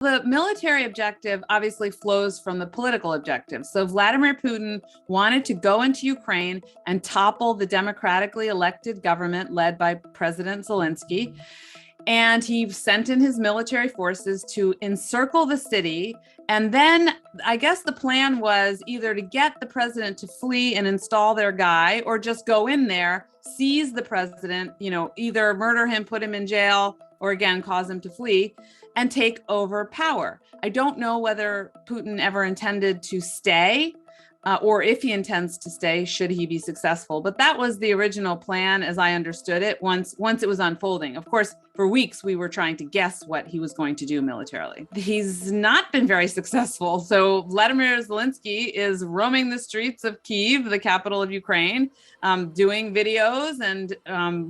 The military objective obviously flows from the political objective. So Vladimir Putin wanted to go into Ukraine and topple the democratically elected government led by President Zelensky. And he sent in his military forces to encircle the city. And then I guess the plan was either to get the president to flee and install their guy, or just go in there, seize the president, either murder him, put him in jail, or again, cause him to flee and take over power. I don't know whether Putin ever intended to stay or if he intends to stay, should he be successful. But that was the original plan, as I understood it, once it was unfolding. Of course, for weeks, we were trying to guess what he was going to do militarily. He's not been very successful. So Vladimir Zelensky is roaming the streets of Kyiv, the capital of Ukraine, doing videos and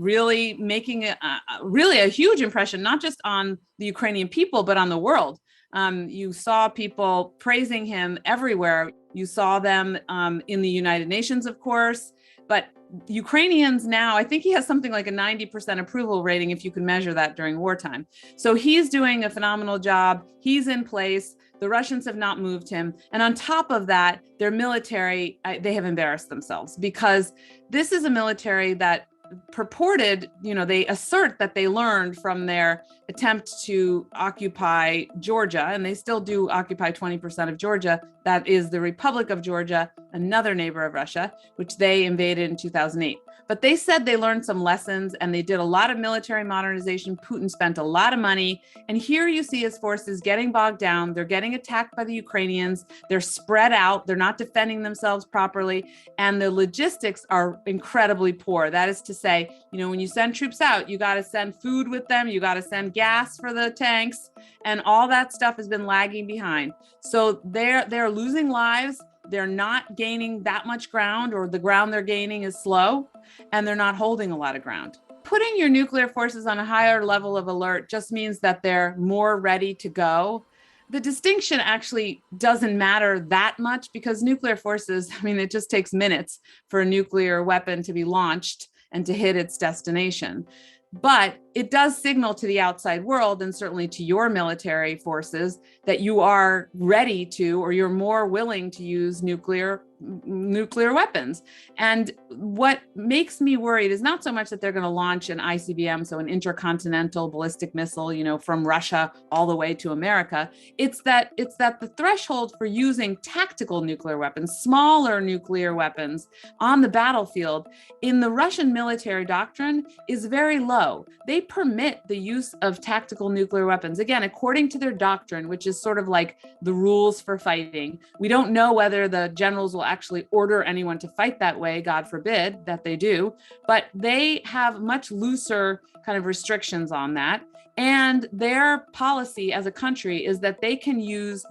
really making a huge impression, not just on the Ukrainian people, but on the world. You saw people praising him everywhere. You saw them in the United Nations, of course, but Ukrainians now, I think he has something like a 90% approval rating, if you can measure that during wartime. So he's doing a phenomenal job. He's in place. The Russians have not moved him. And on top of that, their military, they have embarrassed themselves, because this is a military that purported, they assert that they learned from their attempt to occupy Georgia, and they still do occupy 20% of Georgia. That is the Republic of Georgia, another neighbor of Russia, which they invaded in 2008. But they said they learned some lessons and they did a lot of military modernization. Putin spent a lot of money. And here you see his forces getting bogged down. They're getting attacked by the Ukrainians. They're spread out. They're not defending themselves properly. And the logistics are incredibly poor. That is to say, when you send troops out, you got to send food with them. You got to send gas for the tanks. And all that stuff has been lagging behind. So they're losing lives. They're not gaining that much ground, or the ground they're gaining is slow, and they're not holding a lot of ground. Putting your nuclear forces on a higher level of alert just means that they're more ready to go. The distinction actually doesn't matter that much, because nuclear forces, it just takes minutes for a nuclear weapon to be launched and to hit its destination. But it does signal to the outside world, and certainly to your military forces, that you are ready to, or you're more willing to use nuclear weapons. And what makes me worried is not so much that they're going to launch an ICBM, so an intercontinental ballistic missile, from Russia all the way to America. It's that the threshold for using tactical nuclear weapons, smaller nuclear weapons on the battlefield, in the Russian military doctrine is very low. They permit the use of tactical nuclear weapons, again, according to their doctrine, which is sort of like the rules for fighting. We don't know whether the generals will actually order anyone to fight that way, God forbid that they do, but they have much looser kind of restrictions on that. And their policy as a country is that they can use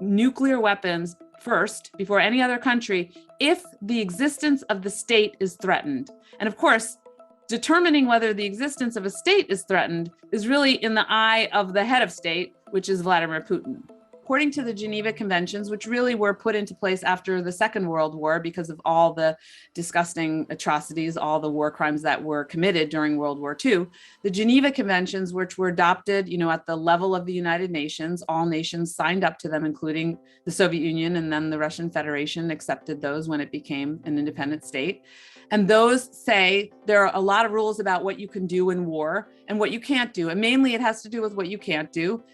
nuclear weapons first, before any other country, if the existence of the state is threatened. And of course, determining whether the existence of a state is threatened is really in the eye of the head of state, which is Vladimir Putin. According to the Geneva Conventions, which really were put into place after the Second World War because of all the disgusting atrocities, all the war crimes that were committed during World War II, the Geneva Conventions, which were adopted, at the level of the United Nations, all nations signed up to them, including the Soviet Union, and then the Russian Federation accepted those when it became an independent state. And those say there are a lot of rules about what you can do in war and what you can't do. And mainly it has to do with what you can't do,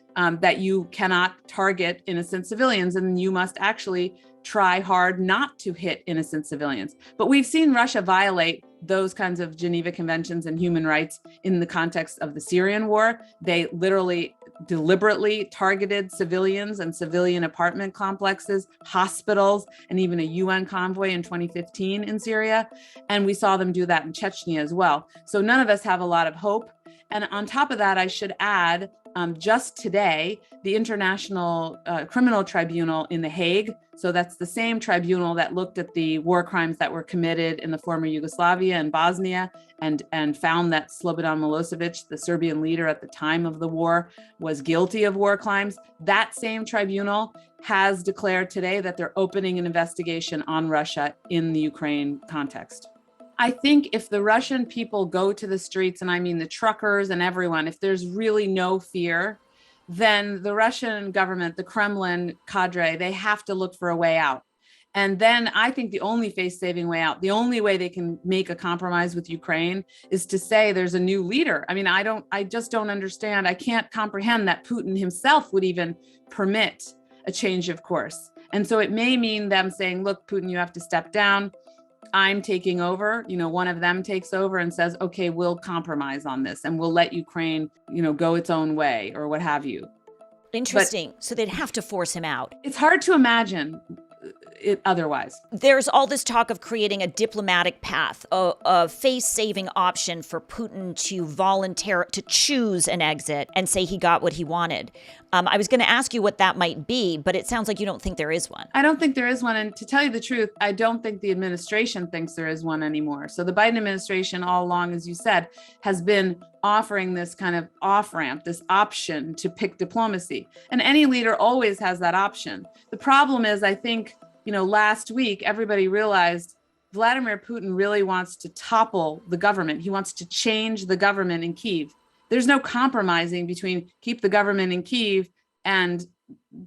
that you cannot target innocent civilians, and you must actually try hard not to hit innocent civilians. But we've seen Russia violate those kinds of Geneva Conventions and human rights in the context of the Syrian war. They literally deliberately targeted civilians and civilian apartment complexes, hospitals, and even a UN convoy in 2015 in Syria. And we saw them do that in Chechnya as well. So none of us have a lot of hope. And on top of that, I should add, just today, the International Criminal Tribunal in The Hague, so that's the same tribunal that looked at the war crimes that were committed in the former Yugoslavia and Bosnia, and found that Slobodan Milosevic, the Serbian leader at the time of the war, was guilty of war crimes. That same tribunal has declared today that they're opening an investigation on Russia in the Ukraine context. I think if the Russian people go to the streets, and I mean the truckers and everyone, if there's really no fear, then the Russian government, the Kremlin cadre, they have to look for a way out. And then I think the only face-saving way out, the only way they can make a compromise with Ukraine is to say there's a new leader. I mean, I just don't understand. I can't comprehend that Putin himself would even permit a change of course. And so it may mean them saying, look, Putin, you have to step down. I'm taking over. One of them takes over and says, okay, we'll compromise on this and we'll let Ukraine, go its own way or what have you. Interesting. So they'd have to force him out. It's hard to imagine it otherwise. There's all this talk of creating a diplomatic path, a face-saving option for Putin to choose an exit and say he got what he wanted. I was going to ask you what that might be, but it sounds like you don't think there is one. I don't think there is one. And to tell you the truth, I don't think the administration thinks there is one anymore. So the Biden administration all along, as you said, has been offering this kind of off-ramp, this option to pick diplomacy. And any leader always has that option. The problem is, I think, last week, everybody realized Vladimir Putin really wants to topple the government. He wants to change the government in Kyiv. There's no compromising between keep the government in Kyiv and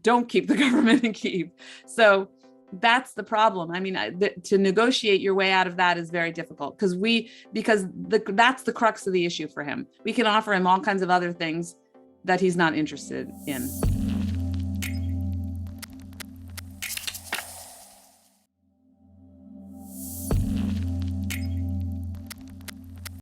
don't keep the government in Kyiv. So that's the problem. I mean, to negotiate your way out of that is very difficult because that's the crux of the issue for him. We can offer him all kinds of other things that he's not interested in.